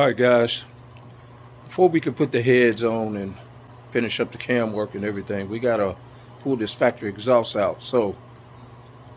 Alright guys, before we can put the heads on and finish up the cam work and everything, we gotta pull this factory exhaust out. So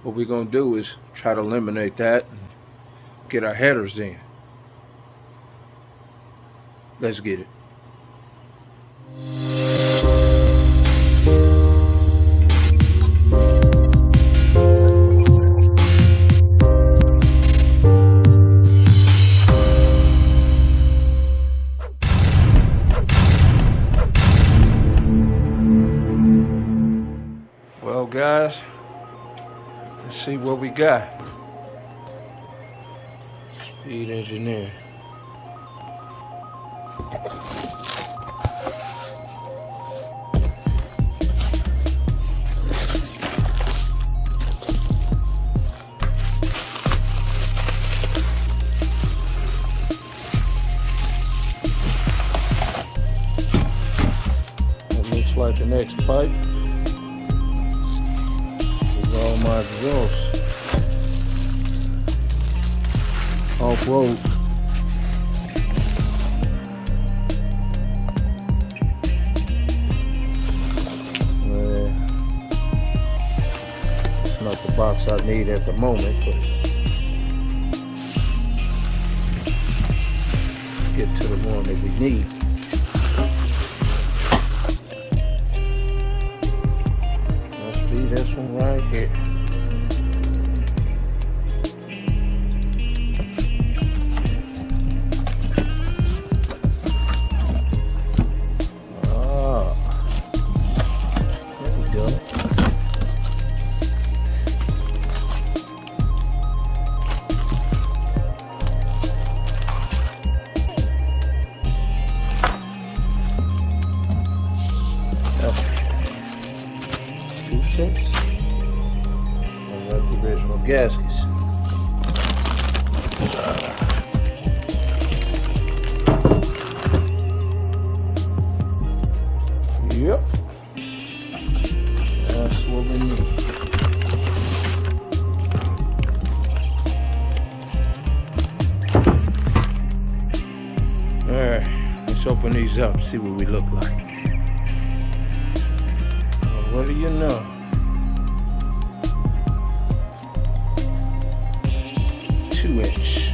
what we're gonna do is try to eliminate that and get our headers in. Let's get it. Well guys, let's see what we got. Speed engineer. That looks like the next pipe. All my exhaust off-road. It's not the box I need at the moment, but get to the one that we need. Must be this one right here. And that's the original gaskets. Yep, that's what we need. Alright, let's open these up, see what we look like. What do you know? 2-inch.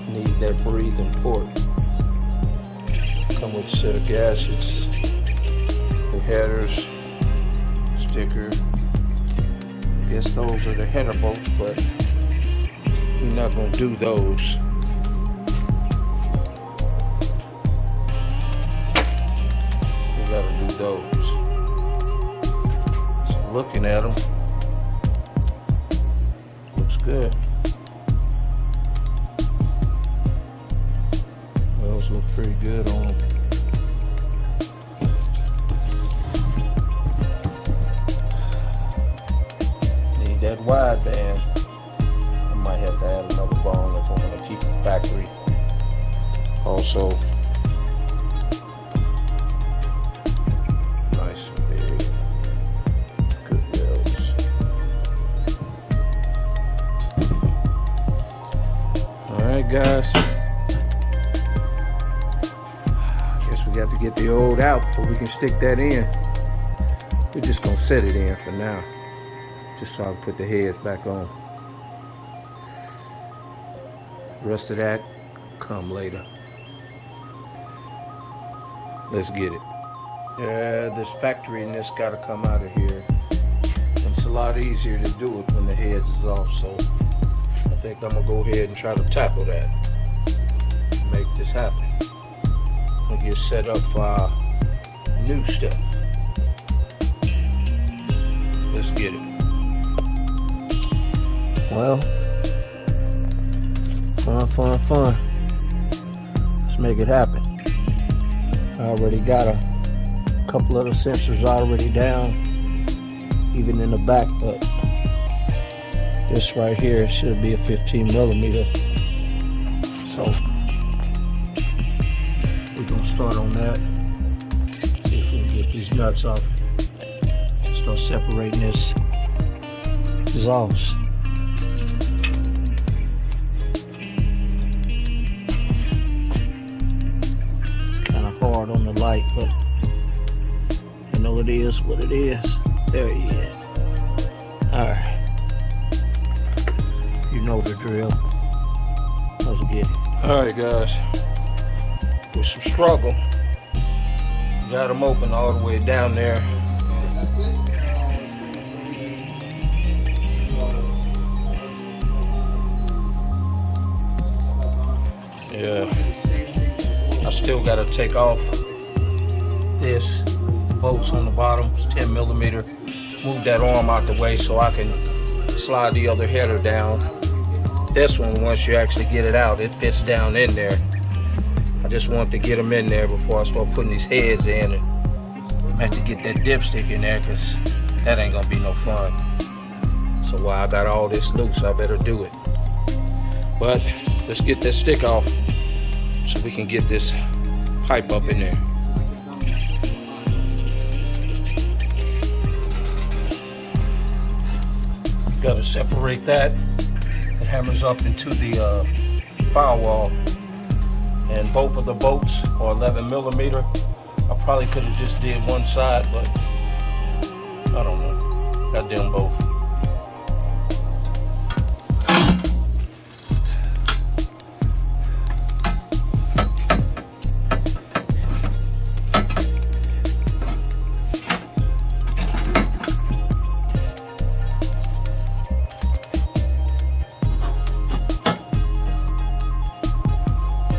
Need that breathing port. Come with a set of gaskets, the headers, sticker. Guess those are the header bolts, but we're not gonna do those. We gotta do those. Looking at them, looks good. Those look pretty good on them. Need that wide band. I might have to add another bone if I'm going to keep the factory. Also, nice and big. Alright guys, I guess we got to get the old out before we can stick that in. We're just gonna set it in for now, just so I can put the heads back on. The rest of that come later. Let's get it. Yeah, this factoriness gotta come out of here. And it's a lot easier to do it when the heads is off, so I think I'm gonna go ahead and try to tackle that. Make this happen. We'll get set up for our new stuff. Let's get it. Well, fun. Let's make it happen. I already got a couple of the sensors already down, even in the back, but this right here should be a 15 millimeter. So we're gonna start on that. See if we can get these nuts off. Start separating this exhaust. light, but you know it is what it is. There he is. Alright. You know the drill. Let's get it. Alright guys. With some struggle, got them open all the way down there. Yeah. I still got to take off this bolts on the bottom. It's 10 millimeter. Move that arm out the way so I can slide the other header down. This one, once you actually get it out, it fits down in there. I just want to get them in there before I start putting these heads in. And I have to get that dipstick in there because that ain't gonna be no fun. So while I got all this loose, I better do it. But let's get that stick off so we can get this pipe up in there. Got to separate that. It hammers up into the firewall. And both of the bolts are 11 millimeter. I probably could have just did one side, but I don't know. Got them both.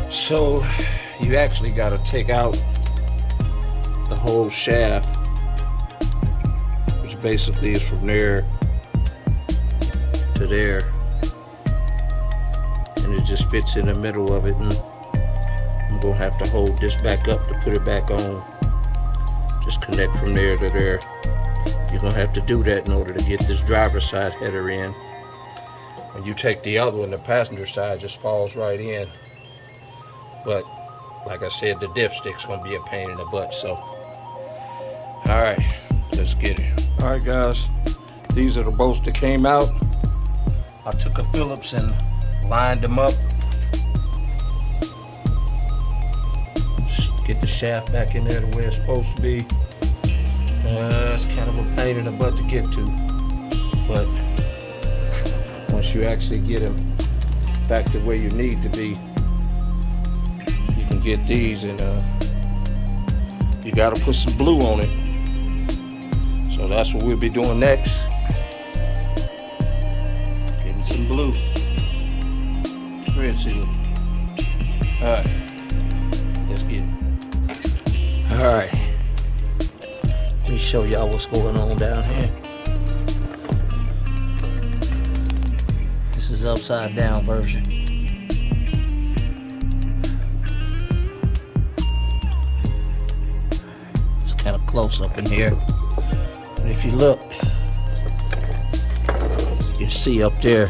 So you actually got to take out the whole shaft, which basically is from there to there, and it just fits in the middle of it, and I'm gonna have to hold this back up to put it back on. Just connect from there to there. You're gonna have to do that in order to get this driver's side header in. When you take the other one, the passenger side just falls right in. But like I said, the dipstick's gonna be a pain in the butt. So, all right, let's get it. All right, guys, these are the bolts that came out. I took a Phillips and lined them up. Get the shaft back in there the way it's supposed to be. It's kind of a pain in the butt to get to, but once you actually get them back to where you need to be, you can get these, and you got to put some blue on it. So that's what we'll be doing next. Getting some blue. Red seal. All right, let's get it. All right, let me show y'all what's going on down here. This is upside down version. It's kind of close up in here, but if you look, you see up there,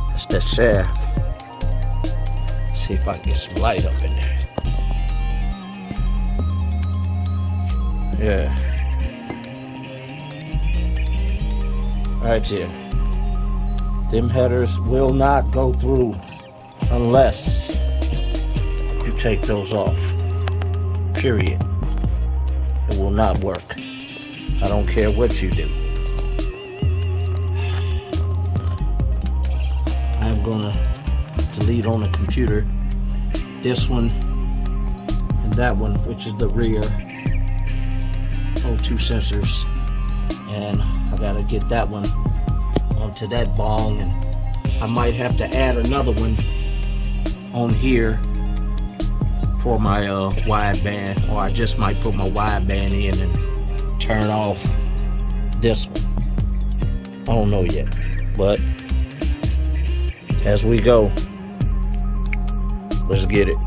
that's that shaft. See if I can get some light up in there. Yeah. Right here. Them headers will not go through unless you take those off. Period. It will not work. I don't care what you do. I'm gonna delete on the computer this one and that one, which is the rear O2 sensors, and I gotta get that one onto that bong, and I might have to add another one on here for my wideband, or I just might put my wideband in and turn off this one. I don't know yet, but as we go, let's get it.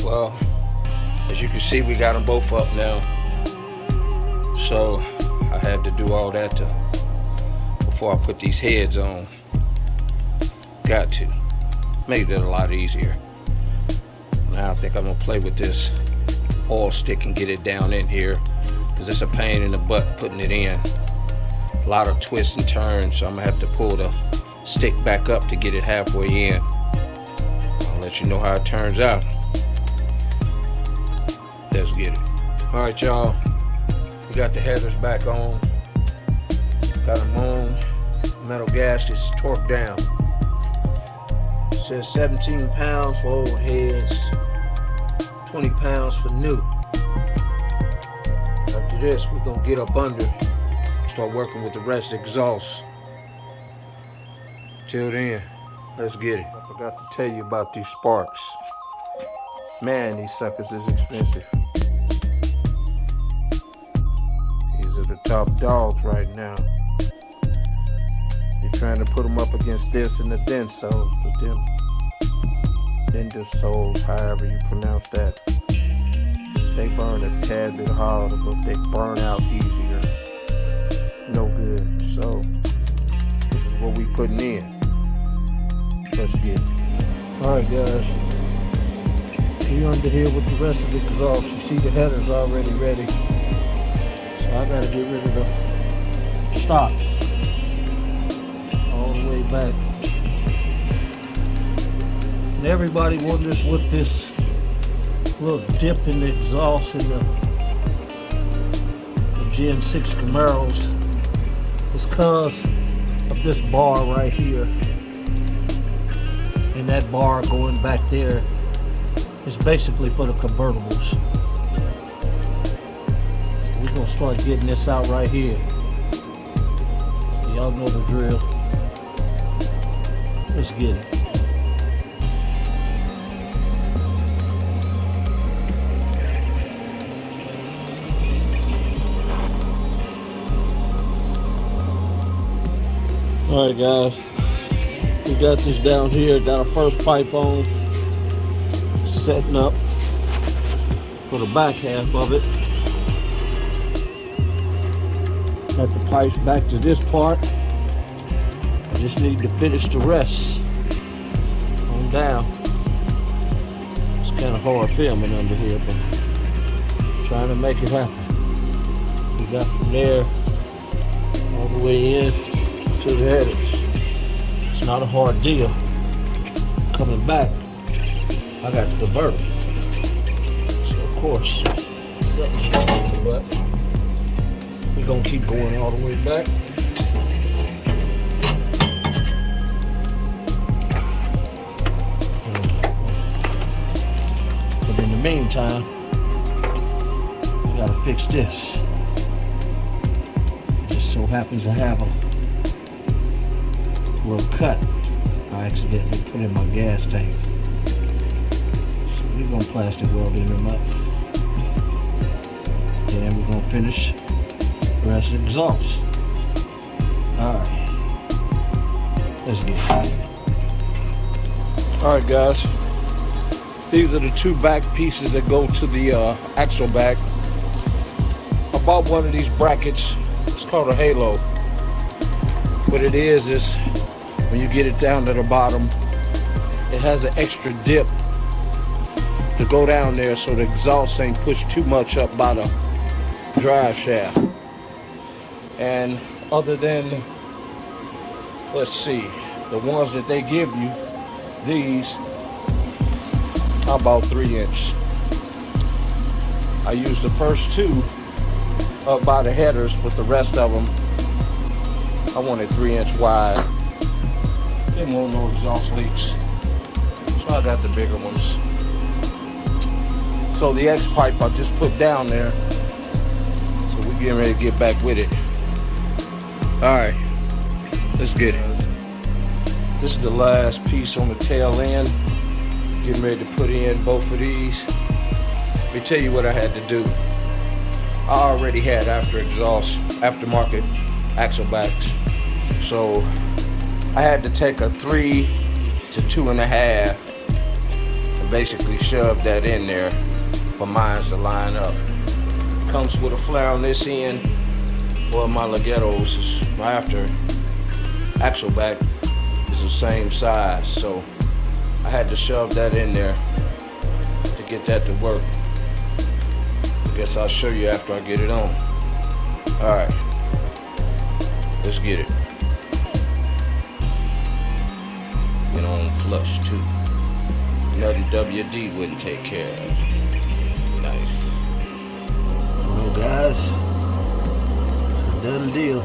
Well, as you can see, we got them both up now. So I had to do all that before I put these heads on. Got to. Made it a lot easier. Now I think I'm gonna play with this oil stick and get it down in here, because it's a pain in the butt putting it in. A lot of twists and turns, so I'm gonna have to pull the stick back up to get it halfway in. I'll let you know how it turns out. Let's get it. All right, y'all. We got the headers back on. Got them on. Metal gaskets torqued down. It says 17 pounds for old heads, 20 pounds for new. After this, we're gonna get up under, start working with the rest of the exhaust. Till then, let's get it. I forgot to tell you about these sparks. Man, these suckers is expensive. These are the top dogs right now. You're trying to put them up against this and the Densos, but them Densos, however you pronounce that, they burn a tad bit harder, but they burn out easier. No good. So this is what we putting in. Let's get it. Alright guys, we under here with the rest of the exhaust. You see the header's already ready. So I gotta get rid of the stock all the way back. And everybody wonders what this little dip in the exhaust in the Gen 6 Camaros is because of this bar right here. And that bar going back there is basically for the convertibles. So we're gonna start getting this out right here. Y'all know the drill. Let's get it. Alright guys, we got this down here, got a first pipe on, setting up for the back half of it. Got the pipes back to this part. I just need to finish the rest on down. It's kind of hard filming under here, but trying to make it happen. We got from there all the way in to the headers. It's not a hard deal. Coming back, I got the converter. So of course, something's wrong, but we're gonna keep going all the way back. But in the meantime, we gotta fix this. It just so happens to have a little cut I accidentally put in my gas tank. So we're gonna plastic weld them up. Then we're gonna finish the rest of the exhaust. Alright. Let's get it. Alright guys. These are the two back pieces that go to the Axleback. I bought one of these brackets. It's called a halo. What it is when you get it down to the bottom, it has an extra dip to go down there so the exhaust ain't pushed too much up by the drive shaft. And other than, let's see, the ones that they give you, these are about 3-inch. I used the first two up by the headers, but the rest of them I wanted 3-inch wide. Didn't want no exhaust leaks, so I got the bigger ones. So the X pipe I just put down there, so we're getting ready to get back with it. Alright, let's get it. This is the last piece on the tail end. Getting ready to put in both of these. Let me tell you what I had to do. I already had aftermarket Axlebacks, so I had to take a 3 to 2.5 and basically shove that in there for mine to line up. Comes with a flare on this end. Well, my Legetos, my Axleback is the same size, so I had to shove that in there to get that to work. I guess I'll show you after I get it on. Alright, let's get it. Get on flush too. Nutty WD wouldn't take care of it. Nice. guys. It's a done deal.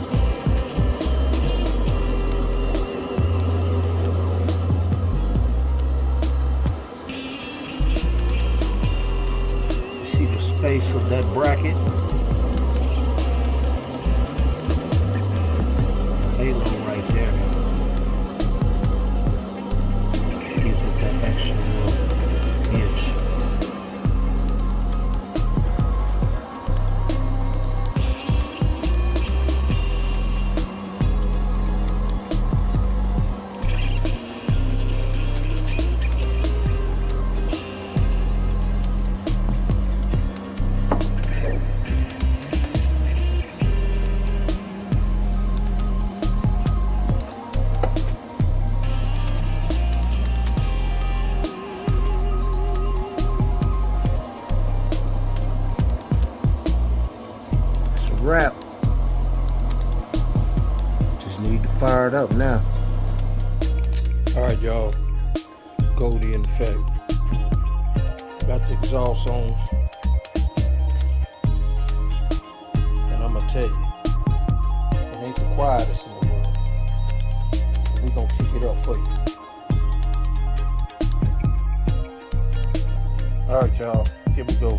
You see the space of that bracket? Halo right there. Gives it that extra little inch. Wrap. Just need to fire it up now. Alright y'all, Goldie in effect. Got the exhaust on. And I'm gonna tell you, it ain't the quietest in the world. We gonna kick it up for you. Alright y'all, here we go.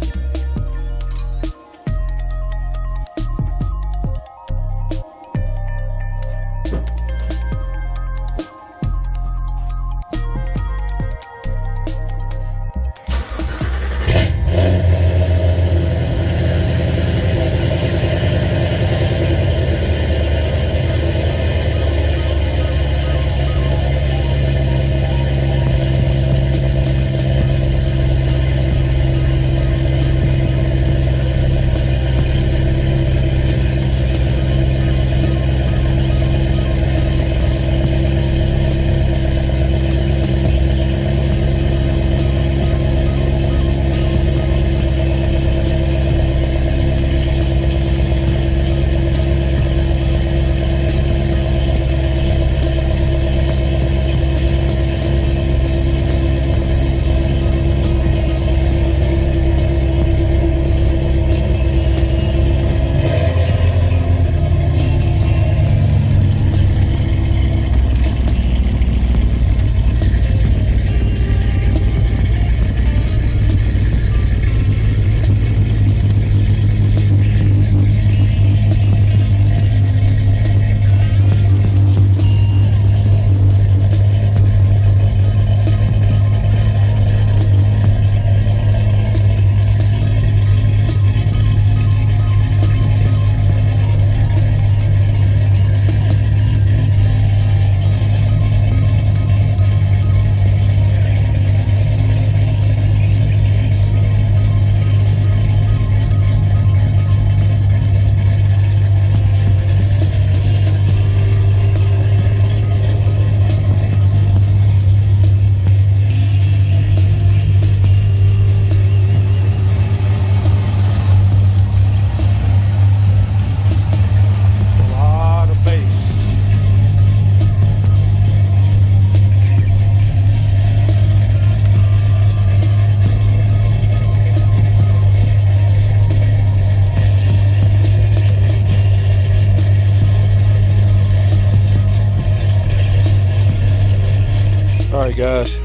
Alright guys,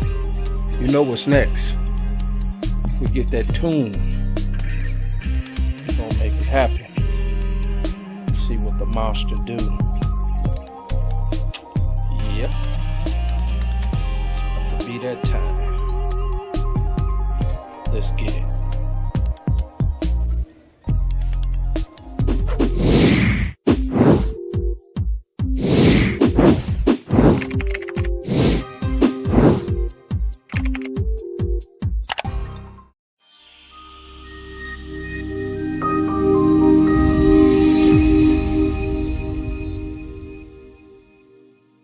you know what's next. We get that tune. We're gonna make it happen. See what the monster do. Yep. It's about to be that time. Let's get it.